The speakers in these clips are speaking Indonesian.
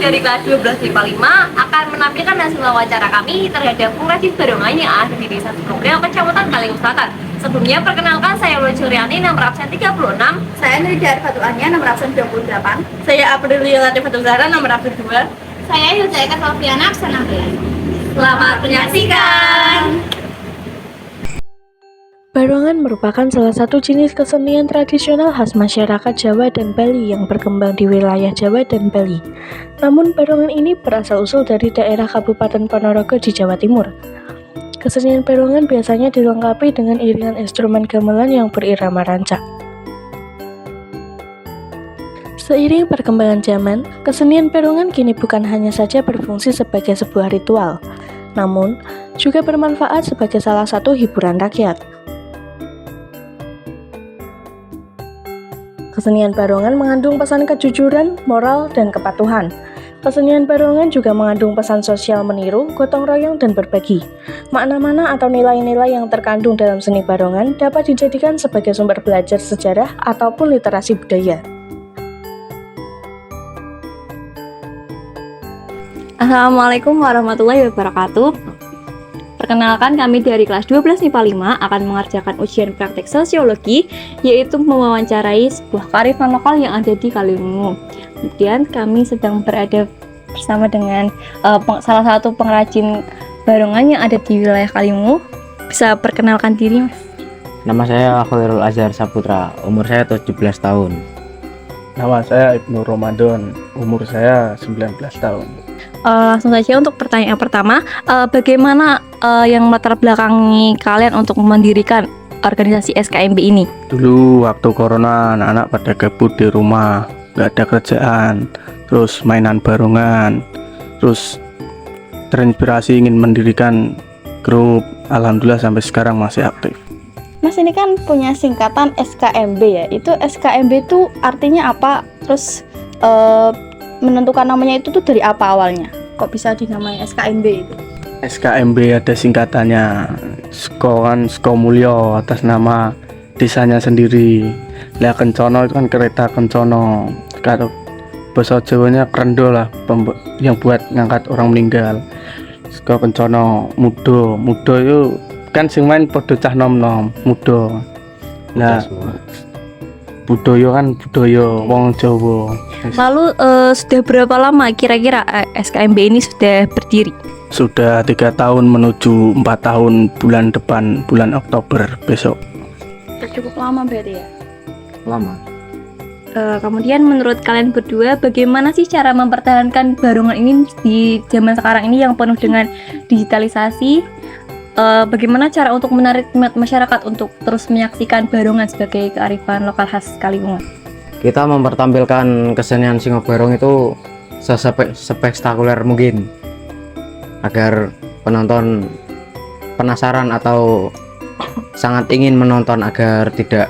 dari kelas 12 IPA 5 akan menampilkan hasil wawancara kami terhadap pengrajin barongan yang ada di Desa Subrogel, Kecamatan Kaliung Selatan. Sebelumnya perkenalkan, saya Lulu Juliani, nomor absen 36. Saya Nurida Arifatu Anya, nomor absen 28. Saya Aprilia Latifah Zahra, nomor absen 2. Saya Yulza Eka Sofiana, absen 16. Selamat menyaksikan. Barongan merupakan salah satu jenis kesenian tradisional khas masyarakat Jawa dan Bali yang berkembang di wilayah Jawa dan Bali. Namun barongan ini berasal-usul dari daerah Kabupaten Ponorogo di Jawa Timur. Kesenian barongan biasanya dilengkapi dengan iringan instrumen gamelan yang berirama rancak. Seiring perkembangan zaman, kesenian barongan kini bukan hanya saja berfungsi sebagai sebuah ritual, namun juga bermanfaat sebagai salah satu hiburan rakyat. Kesenian barongan mengandung pesan kejujuran, moral, dan kepatuhan. Kesenian barongan juga mengandung pesan sosial meniru, gotong royong, dan berbagi. Makna-makna atau nilai-nilai yang terkandung dalam seni barongan dapat dijadikan sebagai sumber belajar sejarah ataupun literasi budaya. Assalamualaikum warahmatullahi wabarakatuh. Perkenalkan, kami dari kelas 12 IPA 5 akan mengerjakan ujian praktik sosiologi, yaitu mewawancarai sebuah kearifan lokal yang ada di Kaliungu. Kemudian kami sedang berada bersama dengan salah satu pengrajin barongan yang ada di wilayah Kaliungu. Bisa perkenalkan diri, Mas? Nama saya Khairul Azhar Saputra, umur saya 17 tahun. Nama saya Ibnu Ramadan, umur saya 19 tahun. Langsung saja untuk pertanyaan yang pertama, bagaimana yang latar belakangi kalian untuk mendirikan organisasi SKMB ini? Dulu waktu corona anak-anak pada gabut di rumah, nggak ada kerjaan, terus mainan barongan, terus terinspirasi ingin mendirikan grup. Alhamdulillah sampai sekarang masih aktif. Mas, ini kan punya singkatan SKMB ya. Itu SKMB itu artinya apa? Terus menentukan namanya itu tuh dari apa awalnya? Kok bisa dinamai SKMB itu? SKMB ada singkatannya, Sko Mulyo, atas nama desanya sendiri. Lah Kencono itu kan kereta Kencono. Kalau bahasa Jawanya krendo lah, yang buat ngangkat orang meninggal. Sko Kencono, Mudo itu kan sing main podo cah nom-nom, Mudo. Nah, budaya kan budaya wong Jawa. Lalu sudah berapa lama kira-kira SKMB ini sudah berdiri? Sudah 3 tahun menuju 4 tahun bulan depan, bulan Oktober besok. Cukup lama berarti ya? Lama. Kemudian menurut kalian berdua, bagaimana sih cara mempertahankan barongan ini di zaman sekarang ini yang penuh dengan digitalisasi? Bagaimana cara untuk menarik minat masyarakat untuk terus menyaksikan barongan sebagai kearifan lokal khas Kaliungu? Kita mempertampilkan kesenian Singo Barong itu sespektakuler mungkin, agar penonton penasaran atau sangat ingin menonton agar tidak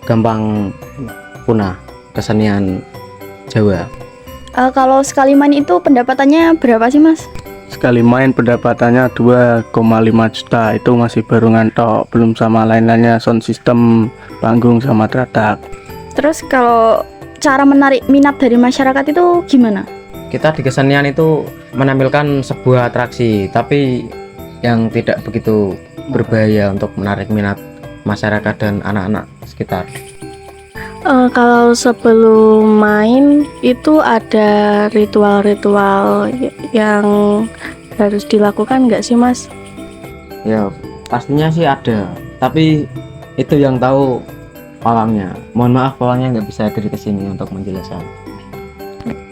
gampang punah kesenian Jawa. Kalau sekali main itu pendapatannya berapa sih, Mas? Sekali main pendapatannya 2,5 juta, itu masih barongan tok, belum sama lain-lainnya, sound system, panggung sama tratak. Terus kalau cara menarik minat dari masyarakat itu gimana? Kita di kesenian itu menampilkan sebuah atraksi, tapi yang tidak begitu berbahaya untuk menarik minat masyarakat dan anak-anak sekitar. Kalau sebelum main itu ada ritual-ritual yang harus dilakukan nggak sih, Mas? Ya pastinya sih ada, tapi itu yang tahu pawangnya. Mohon maaf, pawangnya nggak bisa hadir ke sini untuk menjelaskan.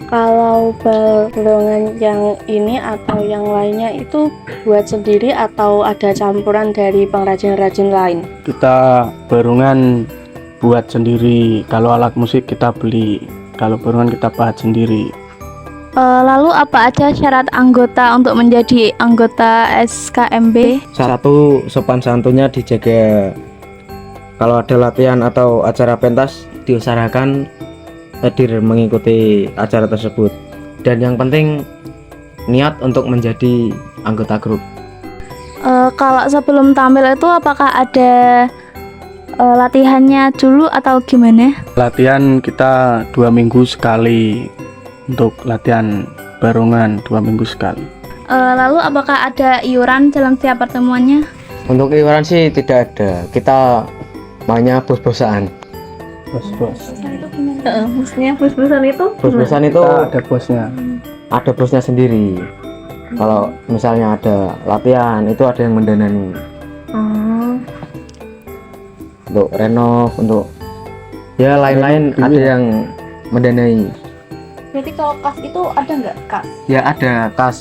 Kalau barongan yang ini atau yang lainnya itu buat sendiri atau ada campuran dari pengrajin-rajin lain? Kita barongan buat sendiri, kalau alat musik kita beli, kalau barongan kita pahat sendiri. Lalu apa aja syarat anggota untuk menjadi anggota SKMB? Satu, sopan santunnya dijaga. Kalau ada latihan atau acara pentas, diusahakan hadir mengikuti acara tersebut. Dan yang penting, niat untuk menjadi anggota grup. Kalau sebelum tampil itu apakah ada latihannya dulu atau gimana? Latihan kita 2 minggu sekali, untuk latihan barongan 2 minggu sekali. Lalu apakah ada iuran dalam setiap pertemuannya? Untuk iuran sih tidak ada, kita mainnya bos-bosan. Bos-bos. Maksudnya bus-busan itu Bos-bosan itu Ada bosnya. ada bosnya sendiri. Kalau misalnya ada latihan itu ada yang mendanani Oh, untuk renov, untuk ya lain-lain Renov, ada iya. yang mendanai. Berarti kalau kas itu ada nggak kas? Ya ada kas.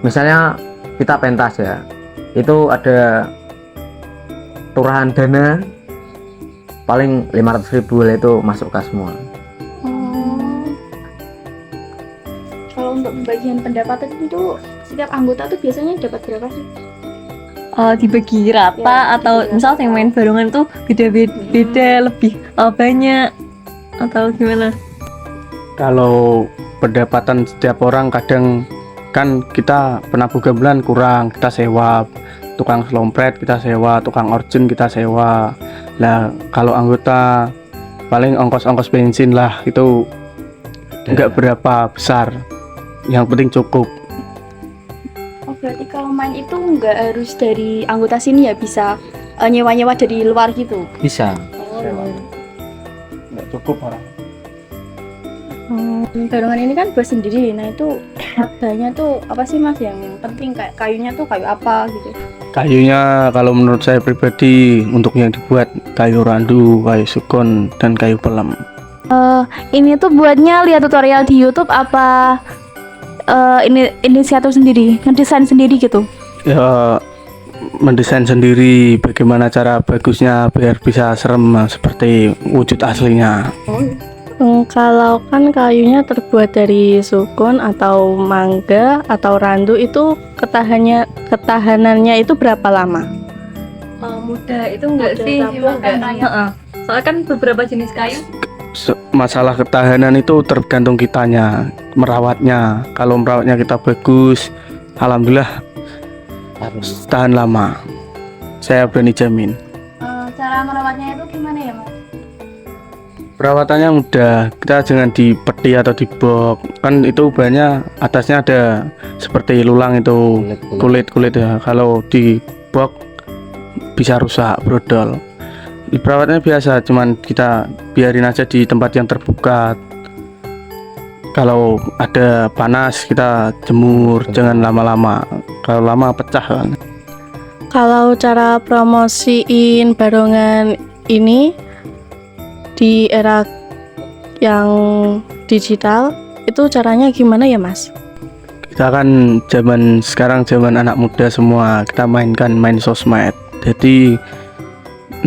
Misalnya kita pentas ya, itu ada turahan dana paling 500.000 itu masuk kas semua. Kalau untuk pembagian pendapatan itu setiap anggota tuh biasanya dapat berapa sih? dibagi rata Ya, atau dibagi misal rata. yang main barongan tuh beda lebih banyak atau gimana? Kalau pendapatan setiap orang kadang kan kita penabuh gamelan kurang, kita sewa tukang selompret, kita sewa tukang orjen, kita sewa. Lah kalau anggota paling ongkos-ongkos bensin lah itu nggak berapa besar, yang penting cukup. Oh berarti kalau main itu nggak harus dari anggota sini ya, bisa nyewa-nyewa dari luar gitu? Bisa. Nggak cukup orang. Barongan ini kan buat sendiri, nah itu harganya tuh apa sih mas yang penting, kayak kayunya tuh kayu apa gitu? Kayunya kalau menurut saya pribadi untuk yang dibuat kayu randu, kayu sukun, dan kayu pelem. Ini tuh buatnya lihat tutorial di YouTube apa ini inisiatif sendiri, ngedesain sendiri gitu? Ya mendesain sendiri bagaimana cara bagusnya biar bisa serem seperti wujud aslinya. Kalau kan kayunya terbuat dari sukun atau mangga atau randu, itu ketahanannya itu berapa lama? Mudah itu enggak Mudah, sih? tapi Cuma kan enggak. Heeh. Soalnya kan beberapa jenis kayu. Masalah ketahanan itu tergantung kitanya merawatnya. Kalau merawatnya kita bagus, alhamdulillah tahan lama. Saya berani jamin. Cara merawatnya itu gimana ya mas? Perawatannya mudah, kita jangan dipeti atau dibok. Kan itu bahannya atasnya ada seperti lulang itu kulit ya. Kalau dibok bisa rusak, brodol. Perawatnya biasa, cuman kita biarin aja di tempat yang terbuka. Kalau ada panas kita jemur, jangan lama-lama. Kalau lama pecah kan. Kalau cara promosiin barongan ini di era yang digital itu caranya gimana ya mas? Kita kan zaman sekarang zaman anak muda semua, kita main sosmed. Jadi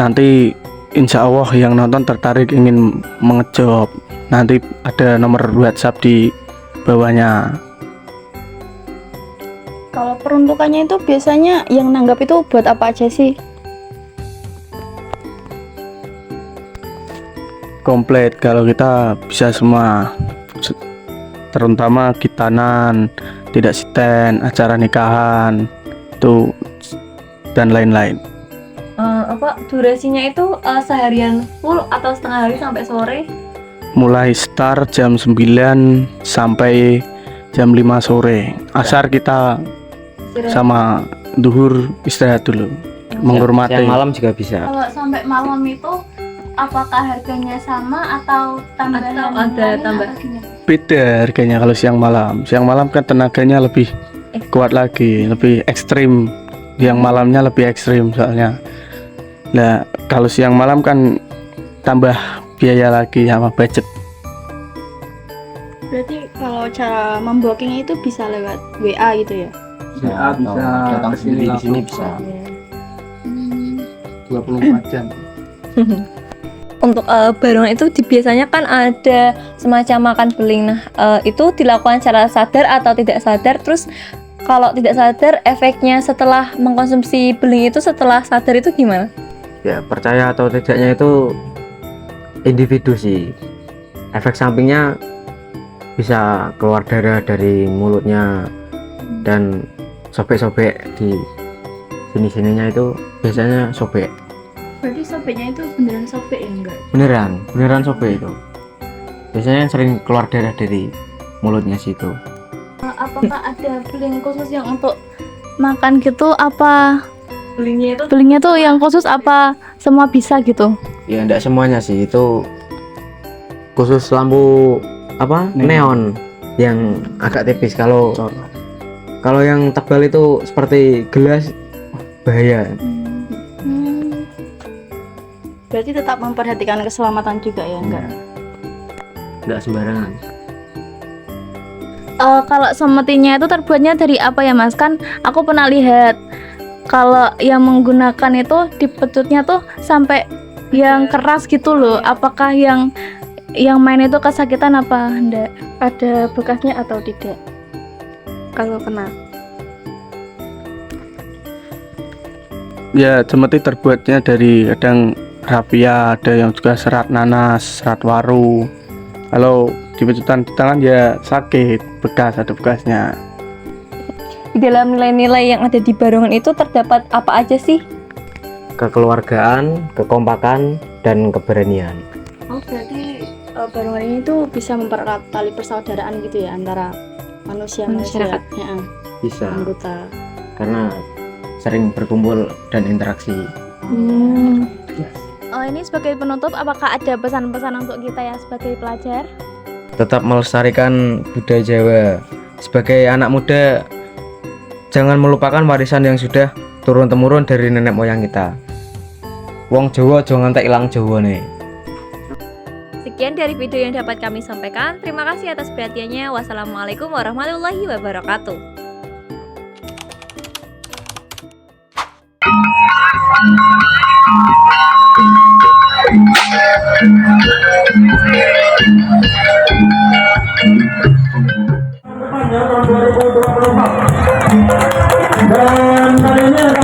nanti insya Allah yang nonton tertarik ingin mengejob, nanti ada nomor WhatsApp di bawahnya. Kalau peruntukannya itu biasanya yang nanggap itu buat apa aja sih? Komplit, kalau kita bisa semua, terutama khitanan, tidak siten, acara nikahan itu dan lain-lain. Durasinya itu seharian full atau setengah hari sampai sore? Mulai start jam 9 sampai jam 5 sore. Asar kita sama duhur istirahat dulu, menghormati. Siang malam juga bisa. Kalau sampai malam itu apakah harganya sama atau tambahan? Atau ada lain tambah? atau gimana? Beda harganya kalau siang malam. Siang malam kan tenaganya lebih kuat lagi, lebih ekstrim. Yang malamnya lebih ekstrim soalnya. Nah, kalau siang malam kan tambah biaya lagi sama budget. Berarti kalau cara membooking itu bisa lewat WA gitu ya? Atau datang sendiri di sini bisa. 24 jam. Untuk barongan itu biasanya kan ada semacam makan beling. Nah, itu dilakukan secara sadar atau tidak sadar. Terus kalau tidak sadar, efeknya setelah mengkonsumsi beling itu setelah sadar itu gimana? Ya percaya atau tidaknya itu individu sih. Efek sampingnya bisa keluar darah dari mulutnya dan sobek-sobek di sini-sininya itu biasanya sobek. Berarti sobeknya itu beneran sobek ya enggak? Beneran sobek itu. biasanya sering keluar darah dari mulutnya situ. Apakah ada beling khusus yang untuk makan gitu? Apa Belingnya itu belingnya tuh yang khusus apa semua bisa gitu? Ya enggak semuanya sih, itu khusus lampu apa neon yang agak tipis. Kalau yang tebal itu seperti gelas, bahaya. Berarti tetap memperhatikan keselamatan juga ya, Enggak sembarangan. Kalau semetinya itu terbuatnya dari apa ya Mas? Kan aku pernah lihat kalau yang menggunakan itu dipecutnya tuh sampai yang keras gitu loh. Apakah yang main itu kesakitan apa enggak? Ada bekasnya atau tidak? Kalau kena. Ya, cemeti terbuatnya dari kadang rapia, ada yang juga serat nanas, serat waru. Kalau dipecutan di tangan ya sakit, bekas, ada bekasnya. di dalam nilai-nilai yang ada di barongan itu terdapat apa aja sih? Kekeluargaan, kekompakan, dan keberanian. Oh, berarti barongan ini tuh bisa mempererat tali persaudaraan gitu ya antara manusia Masyarakat. ya, Bisa, anggota. karena sering berkumpul dan interaksi. Oh, ini sebagai penutup, apakah ada pesan-pesan untuk kita ya sebagai pelajar? Tetap melestarikan budaya Jawa. Sebagai anak muda, jangan melupakan warisan yang sudah turun-temurun dari nenek moyang kita. Wong Jawa jangan tak ilang Jawa nih. Sekian dari video yang dapat kami sampaikan. Terima kasih atas perhatiannya. Wassalamualaikum warahmatullahi wabarakatuh. Dan kali ini